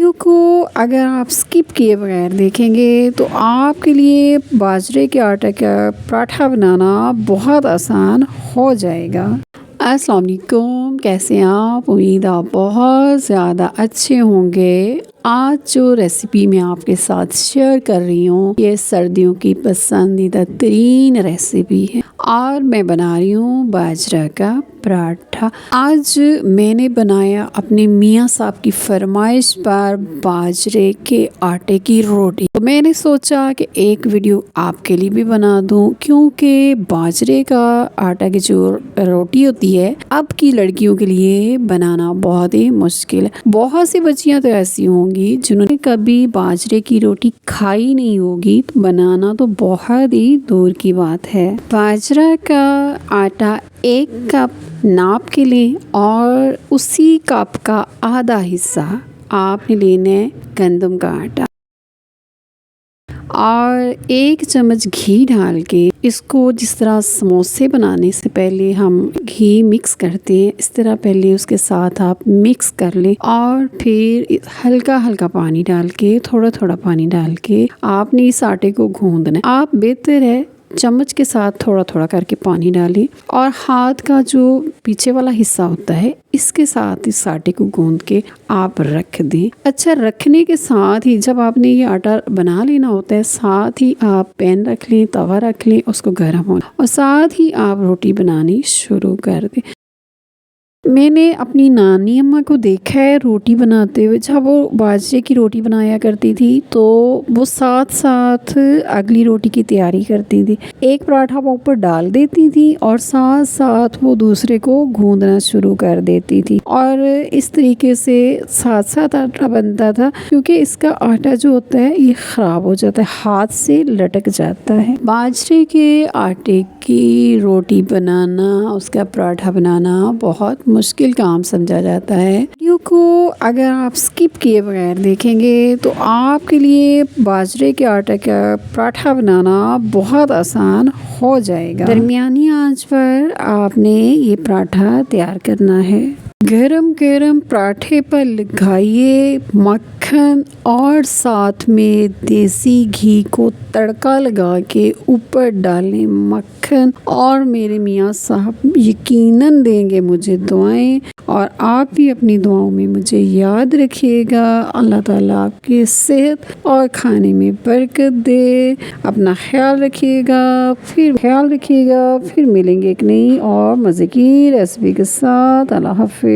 Video को अगर आप स्किप किए बगैर देखेंगे तो आपके लिए बाजरे के आटे का पराठा बनाना बहुत आसान हो जाएगा। अस्सलाम वालेकुम, कैसे हैं आप? उम्मीद आप बहुत ज़्यादा अच्छे होंगे। आज जो रेसिपी मैं आपके साथ शेयर कर रही हूँ ये सर्दियों की पसंदीदा तरीन रेसिपी है और मैं बना रही हूँ बाजरा का पराठा। आज मैंने बनाया अपने मियाँ साहब की फरमाइश पर बाजरे के आटे की रोटी। तो मैंने सोचा कि एक वीडियो आपके लिए भी बना दूं, क्योंकि बाजरे का आटा की जो रोटी होती है अब की लड़कियों के लिए बनाना बहुत ही मुश्किल है। बहुत सी बच्चियां तो ऐसी होंगी जिन्होंने कभी बाजरे की रोटी खाई नहीं होगी, तो बनाना तो बहुत ही दूर की बात है। बाजरा का आटा 1 कप नाप के लें और उसी कप का आधा हिस्सा आपने लेना है गंदम का आटा और 1 चम्मच घी डाल के इसको, जिस तरह समोसे बनाने से पहले हम घी मिक्स करते हैं इस तरह पहले उसके साथ आप मिक्स कर लें और फिर हल्का हल्का पानी डाल के, थोड़ा थोड़ा पानी डाल के आपने इस आटे को गूंदना है। आप बेहतर है चम्मच के साथ थोड़ा थोड़ा करके पानी डालें और हाथ का जो पीछे वाला हिस्सा होता है इसके साथ इस आटे को गूंद के आप रख दें। अच्छा, रखने के साथ ही जब आपने ये आटा बना लेना होता है, साथ ही आप पैन रख लें, तवा रख लें, उसको गर्म होना और साथ ही आप रोटी बनानी शुरू कर दें। मैंने अपनी नानी अम्मा को देखा है रोटी बनाते हुए। जब वो बाजरे की रोटी बनाया करती थी तो वो साथ साथ अगली रोटी की तैयारी करती थी। एक पराठा वो ऊपर डाल देती थी और साथ साथ वो दूसरे को गूंदना शुरू कर देती थी और इस तरीके से साथ साथ आटा बनता था, क्योंकि इसका आटा जो होता है ये ख़राब हो जाता है, हाथ से लटक जाता है। बाजरे के आटे की रोटी बनाना, उसका पराठा बनाना बहुत मुश्किल काम समझा जाता है। वीडियो को अगर आप स्किप किए बगैर देखेंगे तो आपके लिए बाजरे के आटे का पराठा बनाना बहुत आसान हो जाएगा। दरमियानी आंच पर आपने ये पराठा तैयार करना है। गरम गरम पराठे पर लगाइए मक्खन और साथ में देसी घी को तड़का लगा के ऊपर डालें मक्खन और मेरे मियाँ साहब यकीनन देंगे मुझे दुआएं और आप भी अपनी दुआओं में मुझे याद रखिएगा। अल्लाह ताला आपकी सेहत और खाने में बरकत दे। अपना ख्याल रखिएगा, फिर मिलेंगे एक नई और मज़े की रेसिपी के साथ। अल्लाह हाफिज़।